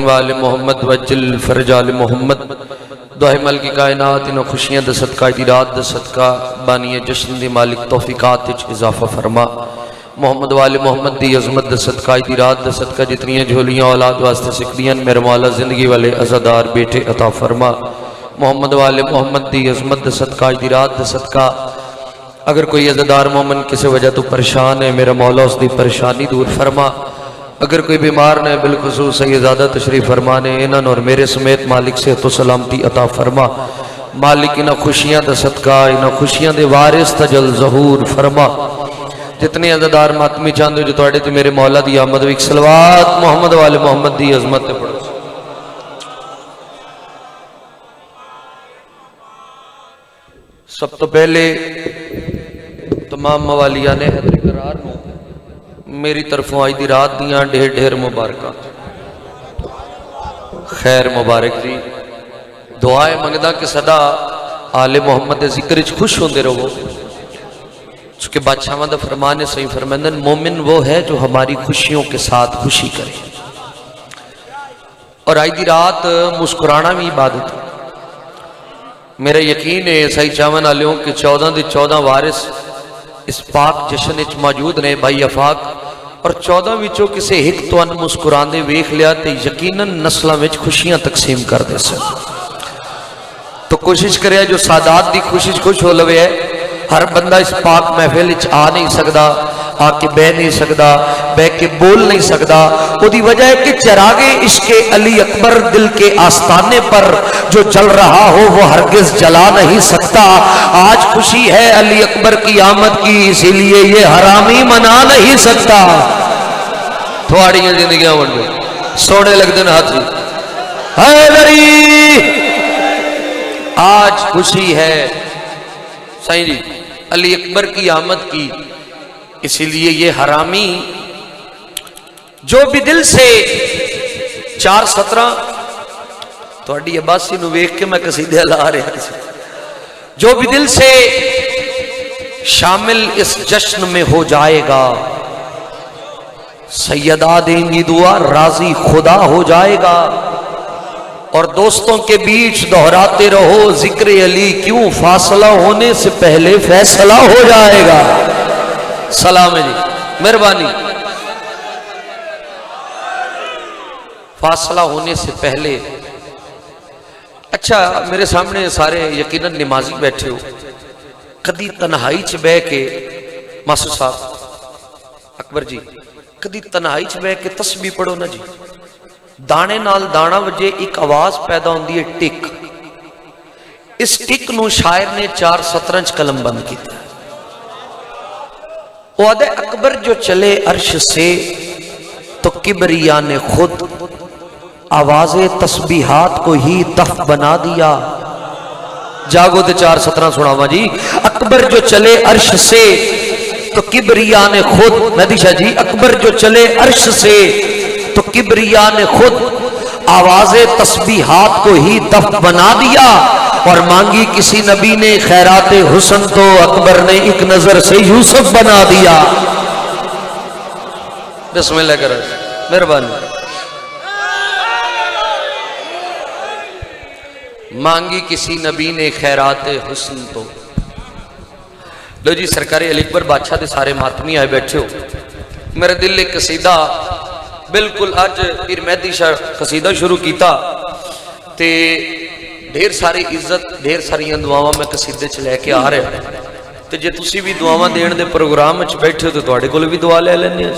وآل محمد وجل فرج آل محمد دعائے مل کی کائنات انہوں خوشیاں دا صدقہ دی رات دا صدقہ بانی جشن دی مالک توفیقات اچ اضافہ فرما محمد وآل محمد دی عظمت دا صدقہ دی رات دا صدقہ جتنی جھولیاں اولاد واسطے سکلیاں میرے مولا زندگی والے عزادار بیٹے عطا فرما محمد وآل محمد دی عظمت دا صدقہ دی رات دا صدقہ اگر کوئی عزادار مومن کسی وجہ تو پریشان ہے میرا مولا اس دی پریشانی دور فرما اگر کوئی بیمار نے بالخصوص سیدزادہ تشریف فرمانے انہوں اور میرے سمیت مالک سے تو سلامتی عطا فرما مالک انہاں خوشیاں دا صدقہ انہاں خوشیاں دے وارث تجل ظہور فرما جتنے عزادار ماتمی چاندے جو توڑے تو میرے مولا دی آمد ویک صلوات محمد والے محمد دی عظمت پڑھو سب تو پہلے تمام موالیان حیدر قرار ہوں میری طرفوں آئی دی رات دیاں ڈھیر ڈھیر مبارکہ خیر مبارک جی دعائے منگدہ کے صدا آل محمد ذکر خوش ہوندے رہو چونکہ بادشاہ مدہ فرمانے صحیح فرماندن مومن وہ ہے جو ہماری خوشیوں کے ساتھ خوشی کرے اور آئی دی رات مسکرانا بھی عبادت میرا یقین ہے صحیح چاون آلیوں کہ 14 دے 14 وارث اس پاک جشن اچ موجود نے بھائی افاق اور 14 وچوں کسے ہک تو ان مسکران دے ویکھ لیا تے یقیناً نسلاں وچ خوشیاں تقسیم کر دے سن تو کوشش کرے جو سادات دی خوشش خوش ہو لوے ہے ہر بندہ اس پاک محفل اچ آ نہیں سکدا آ کے بہ نہیں سکدا بہ کے بول نہیں سکدا وہ دی وجہ ہے کہ چراغ عشق علی اکبر دل کے آستانے پر جو جل رہا ہو وہ ہرگز جلا نہیں سکتا آج خوشی ہے علی اکبر کی آمد کی اسی لیے یہ حرامی منا نہیں سکتا تھوڑی زندگیاں بن گئی سونے لگ دن ہاتھی حیدری آج خوشی ہے صحیح جی علی اکبر کی آمد کی اسی لیے یہ حرامی جو بھی دل سے 4:17 توڑی عباسی نو ویکھ کے میں قصیدے لا رہا جو بھی دل سے شامل اس جشن میں ہو جائے گا سیدہ دیں گی دعا راضی خدا ہو جائے گا اور دوستوں کے بیچ دہراتے رہو ذکر علی کیوں فاصلہ ہونے سے پہلے فیصلہ ہو جائے گا سلام ہے جی مہربانی فاصلہ ہونے سے پہلے اچھا میرے سامنے سارے یقیناً نمازی بیٹھے ہو کدی تنہائی چ بہ کے ماسو صاحب اکبر جی کدی تنہائی چ بہ کے تسبیح پڑھو نا جی دانے نال دانا وجے ایک آواز پیدا ہوندی ہے ٹک اس ٹک نو شاعر نے 4:17 قلم بند کیتا وعدہ اکبر جو چلے عرش سے تو کبریا نے خود آواز تسبیحات کو ہی دف بنا دیا جاگو دے 4:17 سناوا جی اکبر جو چلے عرش سے تو کبریا نے خود مہدی شاہ جی اکبر جو چلے عرش سے تو کبریا نے خود آواز تسبیحات کو ہی دف بنا دیا اور مانگی کسی نبی نے خیرات حسن تو اکبر نے ایک نظر سے یوسف بنا دیا بسم اللہ کرو مہربانی مانگی کسی نبی نے خیرات حسن تو لو جی سرکاری علی اکبر بادشاہ دے سارے ماتمی آئے بیٹھے ہو میرے دل ایک قصیدہ بالکل آج پیر مہدی شاہ قصیدہ شروع کیتا تے ڈھیر ساری عزت ڈھیر ساری دعاواں میں قصیدے چ لے کے آ رہے تے جے تسی بھی دعاواں دین دے پروگرام وچ بیٹھے ہو تے تواڈے کول بھی دعا لے لینے ہیں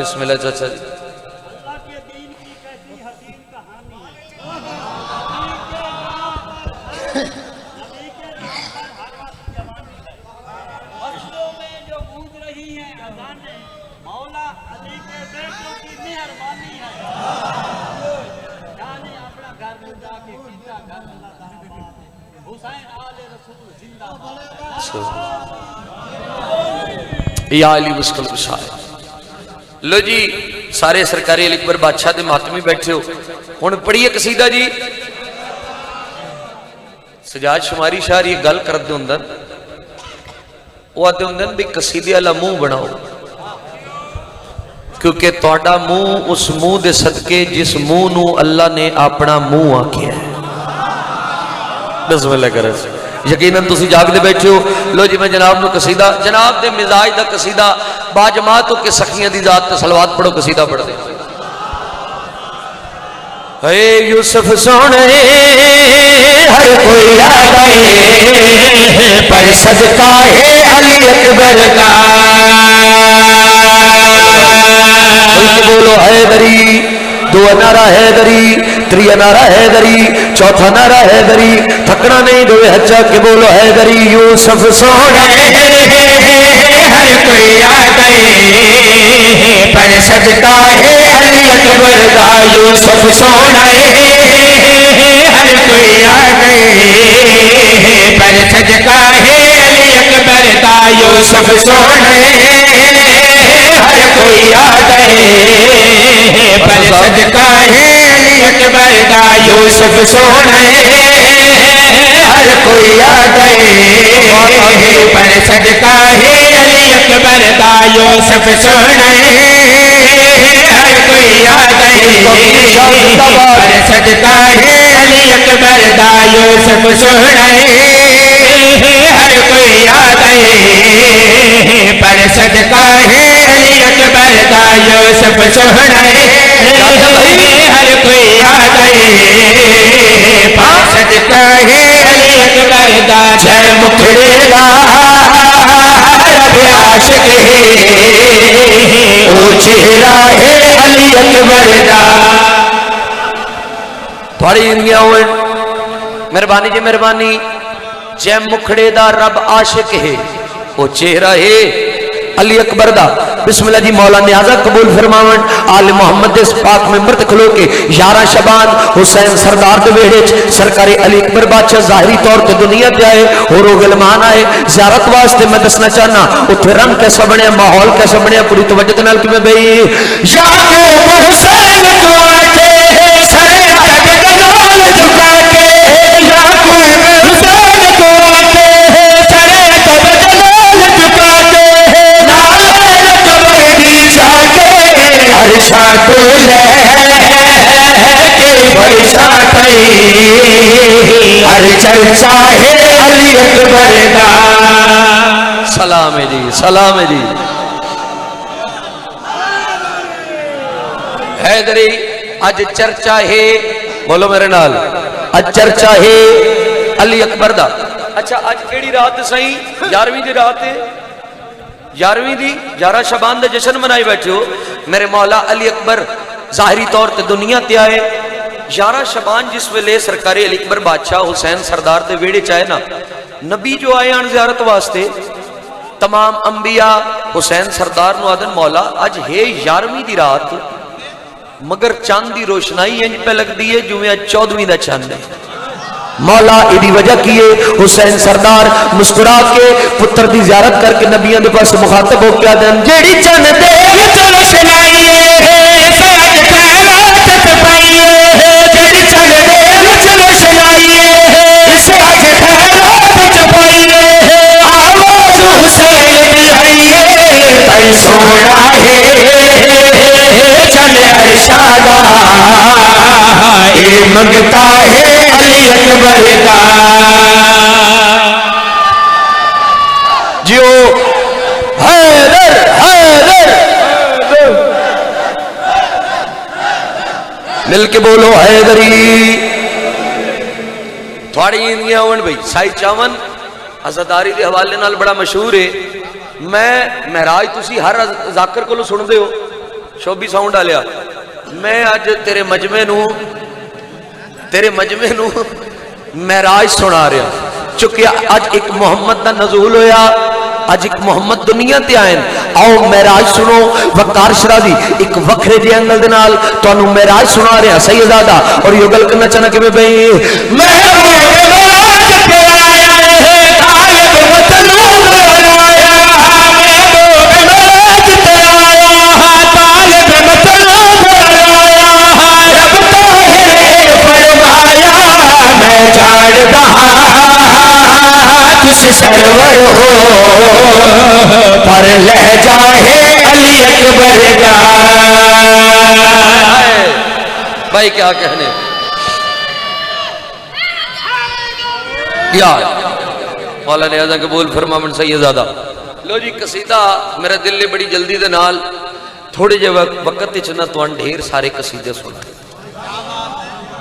بسم اللہ چاچا جی یا علی مسکل کشائے لو جی سارے سرکاری علی اکبر بادشاہ دے ماتمی بیٹھے ہو ہن پڑھیے قصیدہ جی سجاد شماری شاعر یہ گل کر دے اندر وہ آتے اندر بھی قصیدے والا منہ بناؤ کیونکہ تہاڈا منہ اس منہ دے صدقے جس منہ نو اللہ نے اپنا منہ آکھیا ہے. بسم اللہ کرے. یقیناً تسی جاگ دے بیٹھے ہو. لو جی میں جناب نو قصیدہ جناب دے مزاج دا قصیدہ با جماعت ہو کے سخیاں دی ذات تے صلوات پڑھو قصیدہ پڑھ دے. اے یوسف سونے ہر کوئی آئے پر صدقہ ہے علی اکبر کا. بولو حیدری. دو نعرہ حیدری, تری نعرہ حیدری, چوتھا نعرہ حیدری. تھکنا نہیں دو ہچا کے بولو حیدری. یوسف سونے ہر کوئی آ گئے پر صدقہ ہے علی اکبر کا. یوسف سونے ہر کوئی آ گئے پر صدقہ ہے علی اکبر کا. یوسف سونے ہر کوئی آ گئے پر صدقہ ہے علی اکبر کا. یوسف سونے ہر کوئی آ گئے پر صدقہ ہے علی اکبر کا. یوسف سونے ہر کوئی آ گئے پر صدقہ ہے علی اکبر کا. یوسف سونے ہر کوئی آ گئے پر صدقہ ہے علی اکبر کا. یوسف سونے ہر کوئی آ گئے پر صدقہ ہے علی اکبر کا. جے مکھڑے دا رب عاشق ہے او چہرہ ہے علی اکبر کا. تھوڑی انگیاں ہوئے مہربانی جی مہربانی. جے مکھڑے دا رب عاشق ہے او چہرہ ہے علی اکبر دا. بسم اللہ جی. مولا نیازہ قبول فرماون. آل محمد اس پاک ممبر تے کھلو کے 11 شبان حسین سردار دے ویڑے سرکار علی اکبر بادشاہ ظاہری طور تے دنیا تے آئے اور وہ غلمان آئے زیارت واسطے. میں دسنا چاہنا اتھے رنگ کیسا بنیا, ماحول کیسا بنیا, پوری توجہ نال کہ میں بھئی یعقوب حسین کو آتے سرکار دے گدال جھکا کے. یعقوب حسین کو آتے سرکار دے گدال جھکا کے. عرشا کو لے کے برشا پئی ہر چرچا ہے علی اکبر کا. سلام ہے جی, سلام ہے جی. حیدری اج چرچا ہے, بولو میرے نال, اج چرچا ہے علی اکبر دا. اچھا اج کیڑی رات سہی؟ 11ویں دی رات ہے. 11ویں دی 11 شبان دا جشن منائی بیٹھے ہو. میرے مولا علی اکبر ظاہری طور تے دنیا تے آئے 11 شبان جس ویلے سرکار علی اکبر بادشاہ حسین سردار دے ویڑے چاہے نا نبی جو آئے آن زیارت واسطے تمام انبیاء حسین سردار نو آدن مولا اج ہے 11ویں دی رات مگر چاند دی روشنائی انج پہ لگ دی ہے جو میں 14ویں دا چاند ہے. مولا ایدی وجہ کیے حسین سردار مسکرا کے پتر دی زیارت کر کے نبیوں دے پاس مخاطب ہو کے آدم جیڑی چند دے وچ روشنائی ہے ساج خیرات تے پئی ہے. جیڑی چند دے وچ روشنائی ہے ساج خیرات تے پئی ہے. آواز حسین دی آئی ہے پر سونا ہے چند ارشادہ اے منگتا ہے علی اکبر کا. جیو حیدر حیدر مل کے بولو حیدری. تھوڑی انگیاں ہون بھئی. سائی چاون عزاداری دے حوالے نال بڑا مشہور ہے. میں مہراج تسی ہر ذاکر کو لو سن دے ہو شوبی ساؤنڈ آلیا. میں آج تیرے مجمع نو مہراج سنا رہا چونکہ آج ایک محمد دا نزول ہویا, آج ایک محمد دنیا تے آئیں. آؤ مہراج سنو. وقار شرازی ایک وکھرے جے انگل دے نال تو انہوں مہراج سنا رہا سیدادہ اور یہ گل کرنا چاہنا کہ میں بھئی محمود مہراج پہ آیا ہے غالب مطلوب آیا. محمود مہراج پہ آیا غالب مطلوب آیا. رب طاہر فرمایا میں جانتا تس سرور ہو پر لہجہ ہے علی اکبر کا بھائی کیا کہنے یار مولانا اعظم قبول فرما من سیدزادہ لو جی قصیدہ میرا دل نے بڑی جلدی دے نال تھوڑے جے وقت چنا تو ڈھیر سارے قصیدے سنا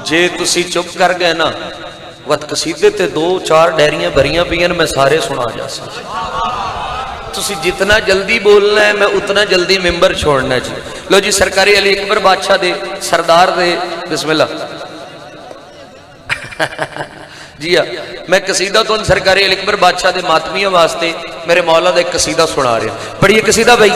جے تسی چپ کر گئے نا وقت قصیدے تے 2-4 ڈیریاں بھریاں پئیاں میں سارے سنا جا سکتا تسی جتنا جلدی بولنا ہے میں اتنا جلدی ممبر چھوڑنا ہے جی لو جی سرکاری علی اکبر بادشاہ دے سردار دے بسم اللہ جی ہاں میں قصیدہ تو ان سرکاری علی اکبر بادشاہ دے ماتمیہ واسطے میرے مولا دا ایک قصیدہ سنا رہے ہیں پڑھیے قصیدہ بھائی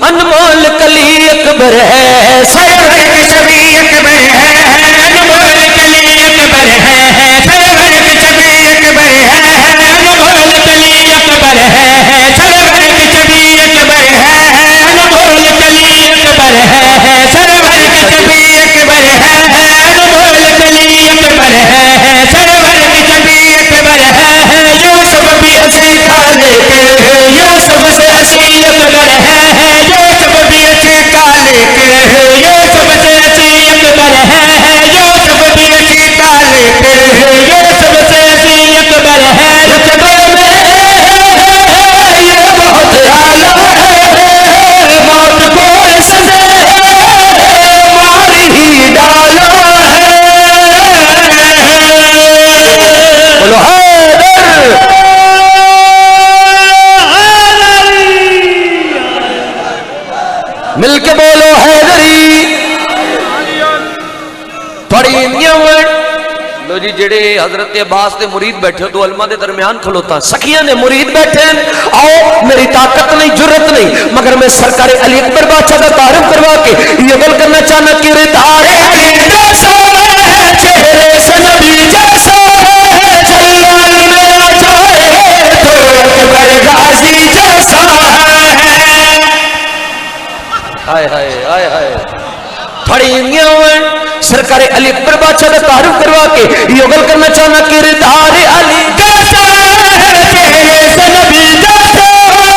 انمول کلی اکبر ہے سرور شبی اکبر ہے انمول کلی اکبر ہے سرور شبی اکبر ہے انمول کلی اکبر ہے سرور شبی اکبر ہے انمول کلی اکبر ہے سرور شبی اکبر ہے انمول کلی اکبر ہے سرور شبی اکبر ہے یوسف بھی اسی کھانے کے یوسف سے اسی اکبر ہے یوسف بھی اسی کالے کے یوسف سے اسی اکبر ہے یوسف بھی اسی کالے کے یوسف سے اسی اکبر ہے رتبے میں یہ بہت اعلیٰ ہے موت کو سزا مار ہی ڈالا ہے بولو حیدر مل کے بولو حیدری پڑھی لو جی جڑے حضرت عباس دے مرید بیٹھے ہو تو علماء دے درمیان کھلوتا سکھیاں نے مرید بیٹھے ہیں آؤ میری طاقت نہیں جرت نہیں مگر میں سرکار علی اکبر بادشاہ کا تعارف کروا کے یہ بول کرنا چاہنا کہ ردار علی جیسا ہے چہرے سے نبی جیسا ہے جلال میں جائے تو اکبر غازی جیسا ہے ہائے ہائے ہائے ہائے پڑھی سرکار علی اکبر بادشاہ کا تعارف کروا کے یہ گل کرنا چاہنا کہ ردار علی جیسا ہے چہرے سے نبی جیسا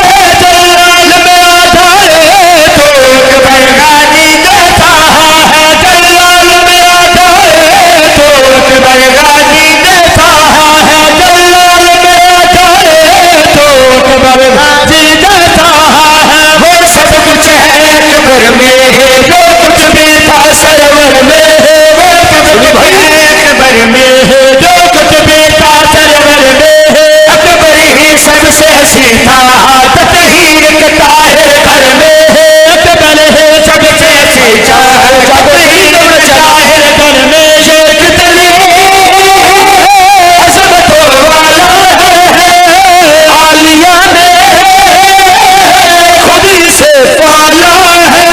ہے جلال میں آ جائے تو اکبر غازی جیسا ہے جلال میں آ جائے تو اکبر غازی جیسا ہے جلال میں آ جائے تو اکبر غازی جیسا ہے وہ سب کچھ ہے اکبر میں جو کچھ بھی تھا سرور میں وہ سب کچھ ہے اکبر میں جو کچھ بھی تھا سرور میں اکبر ہی سب سے حسین تھا تطہیر کے طاہر گھر میں اکبر ہے سب سے حسین تطہیر کے طاہر گھر میں یہ کتنی عظمتوں والا ہے عالیہ نے خود ہی سے پالا ہے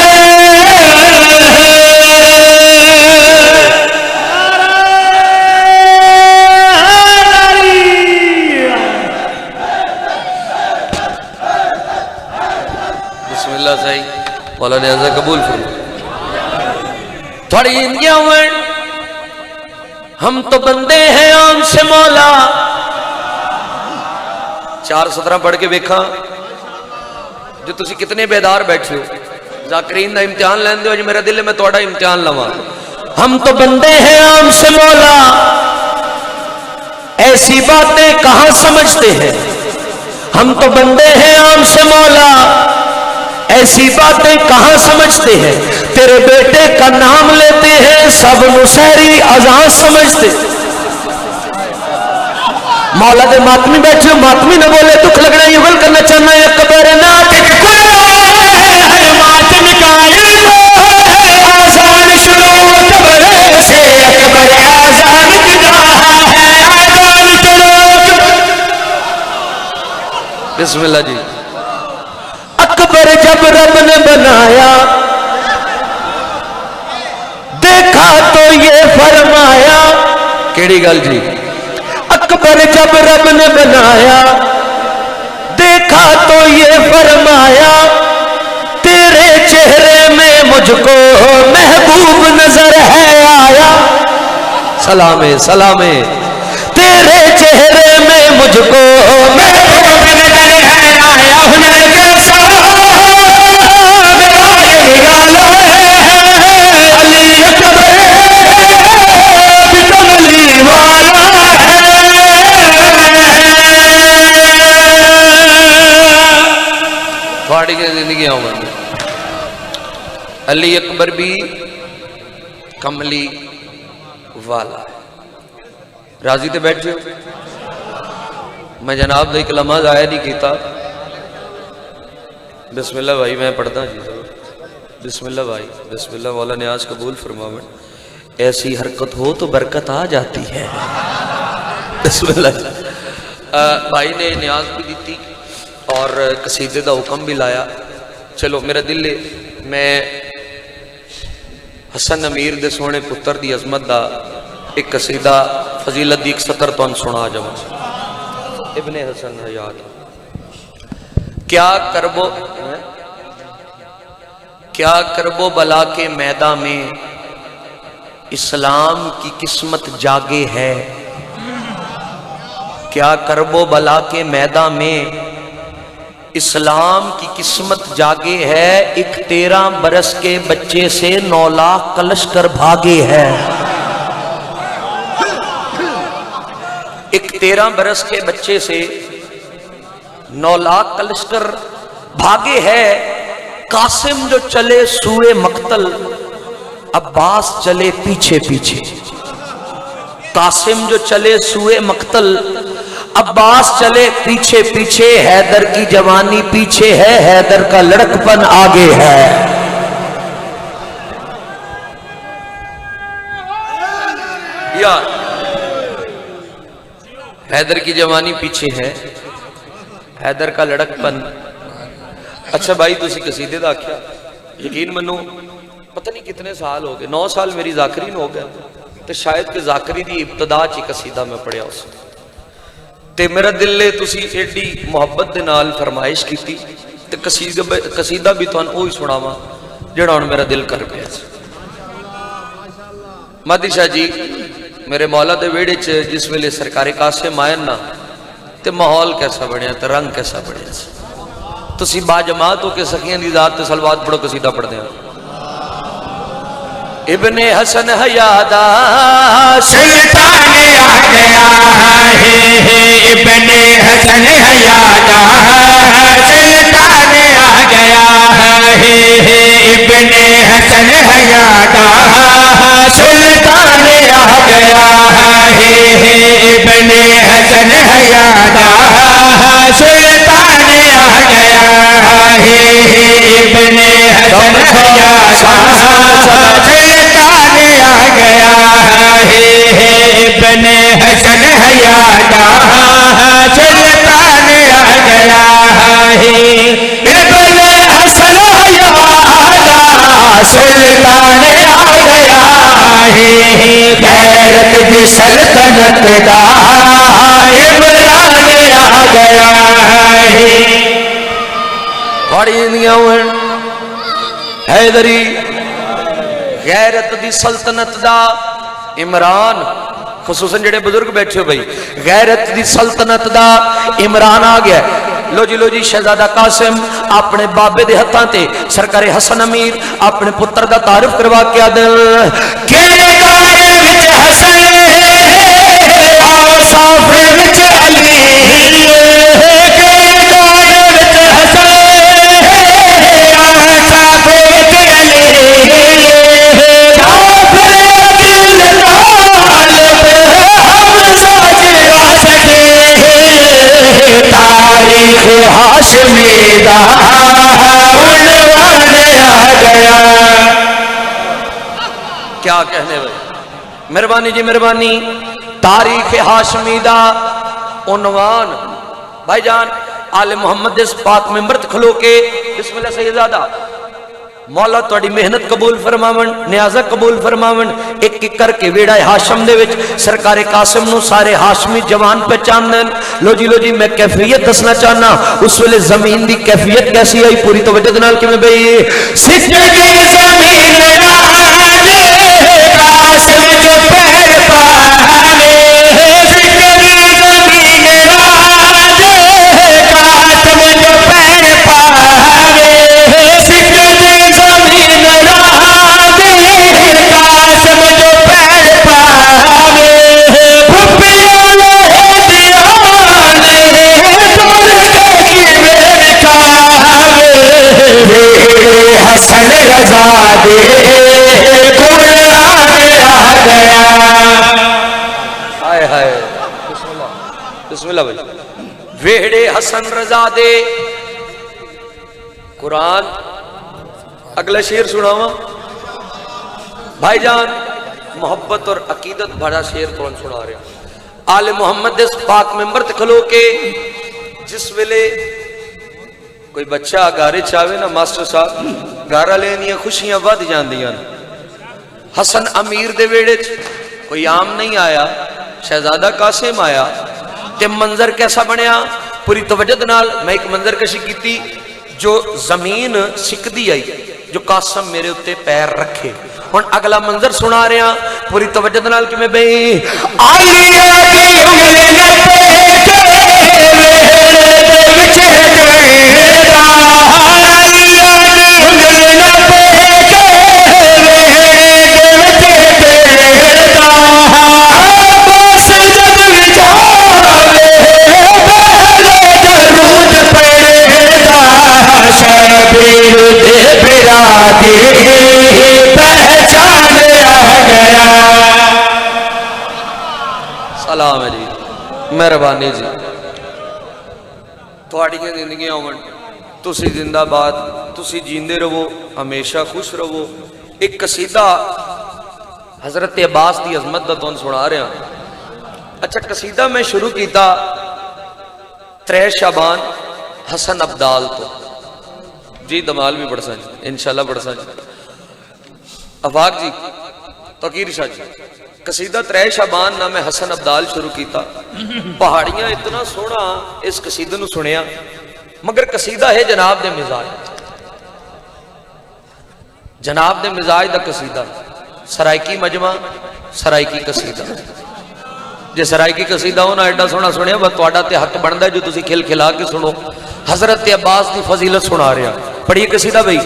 بسم اللہ صحیح مولانا اعظم قبول فرما تھوڑی انجیاں ہم تو بندے ہیں آن سے مولا 4:17 پڑھ کے دیکھا جو تسی کتنے بیدار بیٹھے ہو ذاکرین دا امتحان لین دے ہو میرا دل ہے میں توڑا امتحان لواں ہم تو بندے ہیں عام سے مولا ایسی باتیں کہاں سمجھتے ہیں ہم تو بندے ہیں عام سے مولا ایسی باتیں کہاں سمجھتے ہیں تیرے بیٹے کا نام لیتے ہیں سب نصیری اذان سمجھتے مولا دے ماتمی بیٹھے ماتمی نہ بولے دکھ لگنا یہ بل کرنا چاہنا ہے اکبر نات ہر ماتم کا علم آسان شروع اکبر سے اکبر آسان جدا ہے آسان شروع بسم اللہ جی اکبر جب رب نے بنایا دیکھا تو یہ فرمایا کیڑی گل جی اکبر جب رب نے بنایا دیکھا تو یہ فرمایا تیرے چہرے میں مجھ کو محبوب نظر ہے آیا سلامے سلامے تیرے چہرے میں مجھ کو محبوب نظر ہے آیا ہنر کیسا میرا علی اکبر بھی کملی والا ہے. راضی تے بیٹھے ہو؟ میں جناب دا ایک لمحہ ضائع نہیں کیتا. بسم اللہ بھائی میں پڑھتا جی ضرور. بسم اللہ بھائی بسم اللہ. مولا نیاز قبول فرماویں. ایسی حرکت ہو تو برکت آ جاتی ہے. بسم اللہ. بھائی نے نیاز بھی دیتی اور قصیدے دا حکم بھی لایا. چلو میرا دل ہے میں حسن امیر دے سونے پتر دی عظمت دا ایک قصیدہ فضیلت دی ایک سطر تو سنا جاؤں. ابن حسن حیات. کیا کربو بلا کے میدان میں اسلام کی قسمت جاگے ہے. کیا کربو بلا کے میدان میں اسلام کی قسمت جاگے ہے. ایک 13 برس کے بچے سے 9 لاکھ کلشکر بھاگے ہے. ایک 13 برس کے بچے سے 9 لاکھ کلشکر بھاگے ہے. قاسم جو چلے سوئے مقتل عباس چلے پیچھے پیچھے. قاسم جو چلے سوئے مقتل عباس چلے پیچھے پیچھے. حیدر کی جوانی پیچھے ہے, حیدر کا لڑکپن آگے ہے. یار حیدر کی جوانی پیچھے ہے, حیدر کا لڑکپن. اچھا بھائی تسی قصیدے دا کیا یقین منو پتہ نہیں کتنے سال ہو گئے, 9 سال میری ذاکرین ہو گیا تو شاید کہ ذاکری دی ابتدا چی قصیدہ میں پڑھیا اس تے میرا دل لے تسی ایڈی محبت دے نال فرمائش کیتی تے قصیدہ بھی تو اوہی سناواں جڑا ہن میرا دل کر پیا. مہدی شاہ جی میرے مولا دے ویڑے چ جس ویلے سرکار قاسم آئے نا تے ماحول کیسا بنیا تے رنگ کیسا بنیا. تسی با جماعت ہو کے سخیاں دی ذات تے صلوات پڑھو قصیدہ پڑھ دیں. ابن حسن حیادہ سلطان آ گیا ہے. ابن حسن حیادہ سلطان آ گیا ہے. ابن حسن حیادہ سلطان آ گیا ہے. ابن حسن حیادہ سلطان آ گیا ہے. ابن حسن حیادہ آ گیا ہے. ابن حسن حیادہ سلطان آ گیا ہے. ابن حسن حیادہ سلطان آ گیا ہے. غیرت دی سلطنت دا عمران آ گیا ہے. بڑی دنیا ہوئے حیدری غیرت دی سلطنت دا عمران. خصوصاً جڑے بزرگ بیٹھے ہو بھائی, غیرت دی سلطنت دا عمران آ گیا. لو جی شہزادہ قاسم اپنے بابے دے ہتھاں تے سرکار حسن امیر اپنے پتر دا تعارف کروا کے دل کہ گائے وچ حسن آؤ صافے وچ علی. کہ گائے وچ حسن آؤ صافے وچ علی. تاریخ ہاشمی دا عنوان آ گیا. کیا کہنے بھائی, مہربانی جی مہربانی. تاریخ ہاشمی دا عنوان. بھائی جان آل محمد اس پاک ممبر تے کھلو کے بسم اللہ سیدزادہ مولا تہاڈی محنت قبول فرماون, نیازہ قبول فرماون. ایک ایک کر کے ویڑا ہاشم دے وچ سرکار قاسم نو سارے ہاشمی جوان پہچاندن. لو جی میں کیفیت دسنا چاہنا اس ویلے زمین دی کیفیت کیسی آئی پوری توجہ دے نال کیویں بھئی. سجدی زمین راجے قاسم جو پیر پاوے. سجدی زمین راجے قاسم جو پیر پاوے. سجدی زمین راجے قاسم جو پیر پاوے. پھپھیاں حسن رضا بسم اللہ بھائی. ویڑے حسن رضا دے قرآن. اگلا شعر سناواں بھائی جان. محبت اور عقیدت بھرا شعر قرآن سنا رہے ہیں. آل محمد اس پاک ممبر تے کھلو کے جس ویلے کوئی بچہ گارے چاہے نا ماسٹر صاحب گارا لینیاں خوشیاں ود جاندیاں. حسن امیر دے ویڑے کوئی عام نہیں آیا, شہزادہ قاسم آیا تے منظر کیسا بنیا. پوری توجہ نال میں ایک منظر کشی کیتی. جو زمین سکدی آئی, جو قاسم میرے اتے پیر رکھے. ہن اگلا منظر سنا رہے ہیں پوری توجہ نال کہ میں بھئی آلیا دی انگلی نہ پیٹے وچ ڈیرا. آلیا دی انگلی نہ پیٹے وچ ڈیرا. عباس جب وچھاوے پہلے درود پڑھدا. شبیر دے برادری پہچان آ گیا. سلام ہے جی, مہربانی جی. تھوڑیاں زندگیاں ہون, تسی زندہ باد, تسی جیندے رہو, ہمیشہ خوش رہو. ایک قصیدہ حضرت عباس دی عظمت دا تون سنا رہے ہیں. اچھا قصیدہ میں شروع کیتا 3 شعبان حسن عبدال تو جی. دمال بھی پڑھ سکتے انشاءاللہ پڑھ سکتے. افاق جی, تقیر شاہ جی, قصیدہ 3 شعبان نام حسن عبدال شروع کیتا. پہاڑیاں اتنا سونا اس قصیدہ نو سنیا, مگر قصیدہ ہے جناب دے مزاج, جناب دے مزاج دا قصیدہ. سرائکی مجمع, سرائکی قصیدہ. جے سرائکی قصیدہ ہونا ایڈا سونا سنیا بس تواڈا تے حق بندا ہے جو تسی کھل کھلا کے سنو. حضرت عباس دی فضیلت سنا رہا. پڑھیے قصیدہ بھئی.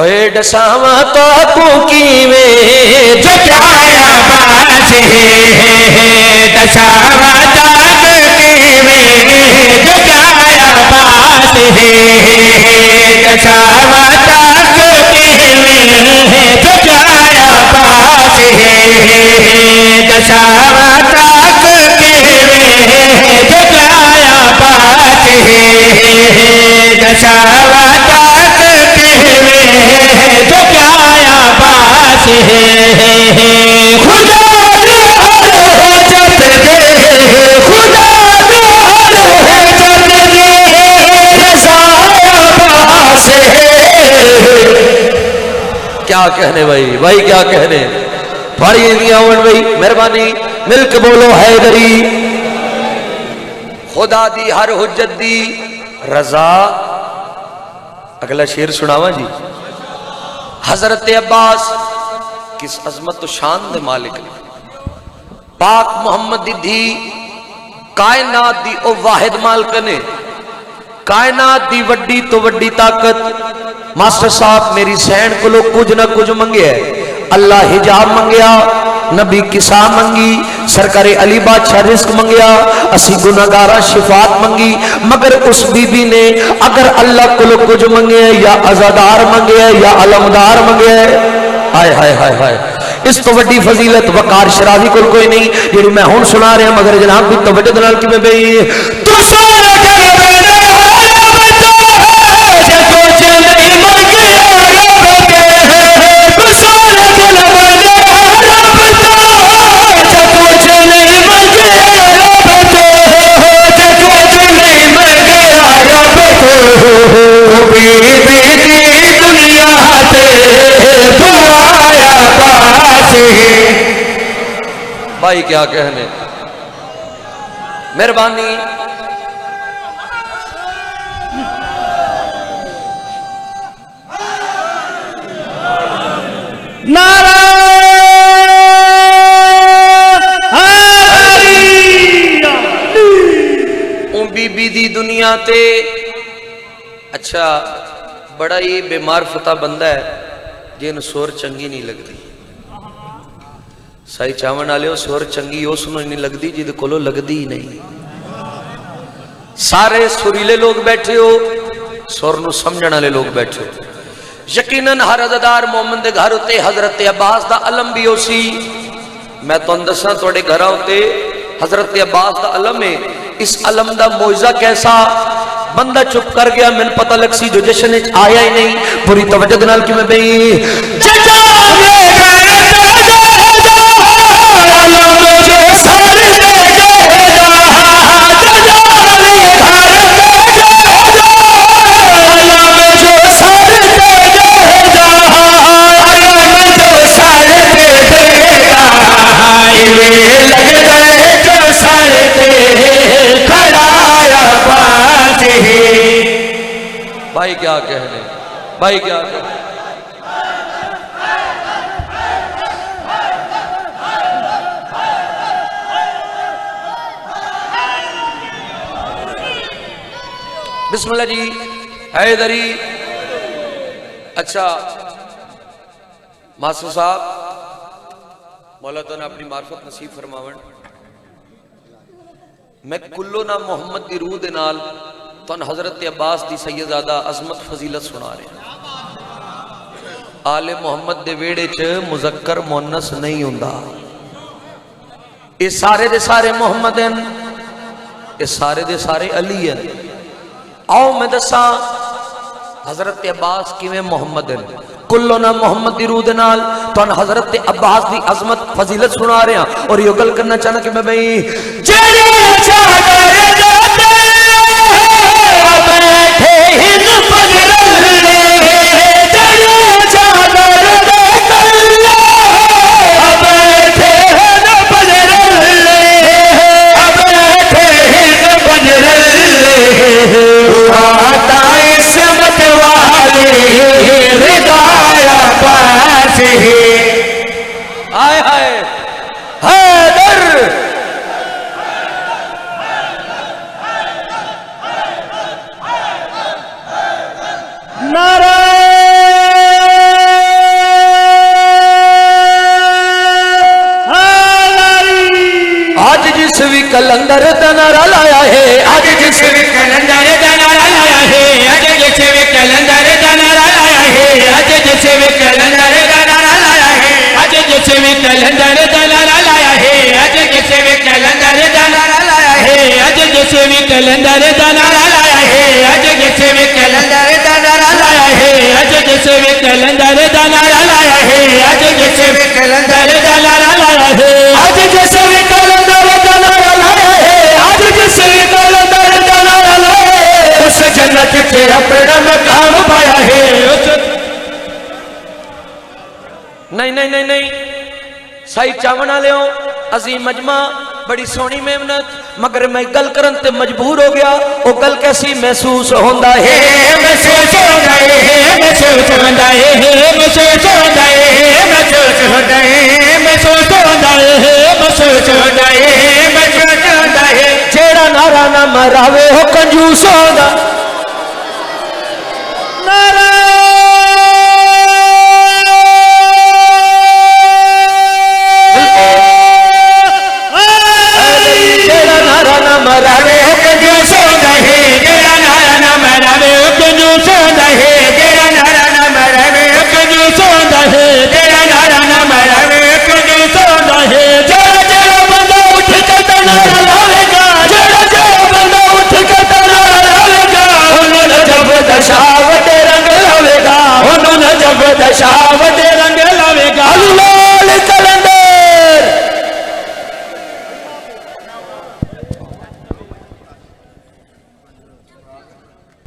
اے ڈساواں تو کو کیویں جو کیا باز ہے دشاواں تاک کیویں جو کیا باز ہے. دشاواں تاک کیویں جو کیا باز ہے. دشاواں تاک کیویں جو کیا باز ہے. دشاواں تاک کیویں جو کیا باز ہے. خدا روح جب دے, خدا روح جب دے رضا عباس ہے. کیا کہنے بھائی, بھائی کیا کہنے. پڑھیے نہیں آون بھائی, مہربانی مل کے بولو حیدری. خدا دی ہر حجت دی رضا. اگلا شعر سناواں جی. حضرت عباس کس عظمت و شان دے مالک نے. پاک محمد دی دھی, کائنات دی او واحد مالک نے, کائنات دی وڈی تو وڈی طاقت. ماسٹر صاحب میری سین کو لو کچھ نہ کچھ منگے ہے. اللہ حجاب منگیا, نبی کسا منگی, سرکار علی بادشاہ رزق منگیا, اسی گناہگارہ شفاعت منگی. مگر اس بی بی نے اگر اللہ کو کچھ منگے یا عزادار منگے یا علمدار منگے, ہائے ہائے ہائے ہائے, اس تو وڈی فضیلت وقار شرازی کو کوئی نہیں جنہوں میں ہون سنا رہے ہیں. مگر جناب بھی توجہ دلال کی میں بھئی تو سارا گھر بنا کچھ نہیں منگے رب کے. تو سارا گھر بنا کچھ نہیں منگے رب کے. کچھ نہیں منگے رب کو. بیٹی دنیا تے بلایا باز ہے. بھائی کیا کہنے, مہربانی. نعرہ اون بی بی دی دنیا تے. اچھا بڑا ہی بے معرفتہ بندہ ہے جن سور چنگی نہیں لگتی. سائی چاون والے سور چنگی اس نو نہیں لگتی جد کولو لگتی ہی نہیں. سارے سریلے لوگ بیٹھے ہو, سور نو سمجھن والے لوگ بیٹھے ہو. یقیناً ہر عزادار مومن دے گھر ہوتے حضرت عباس دا علم بھی ہو سی. میں تو اندساں توڑے گھر ہوتے حضرت عباس دا علم ہے اس علم دا موجزہ کیسا بندہ چپ کر گیا من پتہ لگ سی جو جشن آیا ہی نہیں پوری توجہ نال کی میں بھئی بھائی کیا کہنے بھائی کیا کہنے بسم اللہ جی حیدری اچھا ماسٹر صاحب مولا تو نے اپنی معرفت نصیب فرماون میں کلو نہ محمد دی روح دے نال تو حضرت عباس دی سیدزادہ عظمت فضیلت سنا رہے ہیں آل محمد دے ویڑے چ مذکر مونس نہیں ہوندا اے سارے دے سارے محمد ہیں اے سارے دے سارے علی ہیں آؤ میں دسا حضرت عباس کیویں محمد ہیں کلو نہ محمد دی روح دے نال تو حضرت عباس دی عظمت فضیلت سنا رہے ہیں اور یہ گل کرنا چاہنا کہ میں بھئی آئے ہائے حیدر نعرہ آج جس بھی کلندر دا نعرہ لایا ہے آج جس بھی کلندر دا نعرہ لایا ہے آج جس بھی کلندر دا نعرہ لایا ہے آج جس بھی کلندر دا نعرہ لایا ہے آج جس بھی کلندر دا نعرہ لایا ہے آج جس بھی کلندر دا نعرہ لایا ہے آج جس بھی کلندر دا نعرہ لایا ہے آج جس بھی کلندر دا نعرہ لایا ہے آج جس بھی کلندر دا نعرہ لایا ہے آج جس بھی کلندر دا نعرہ لایا ہے آج جس بھی کلندر دا نعرہ لایا ہے آج جس بھی کلندر دا نعرہ لایا ہے اس جنت کے اپنا مقام پایا ہے نہیں نہیں نہیں نہیں سائی چاونا لے ہو عظیم مجمع بڑی سونی محنت مگر میں گل کرن تے مجبور ہو گیا وہ گل کیسی محسوس ہوندا ہے محسوس ہوندا ہے محسوس ہوندا ہے محسوس ہوندا ہے محسوس ہوندا ہے محسوس ہوندا ہے محسوس ہوندا ہے محسوس ہوندا ہے جیڑا نعرہ نہ مراوے ہو کنجوس ہوندا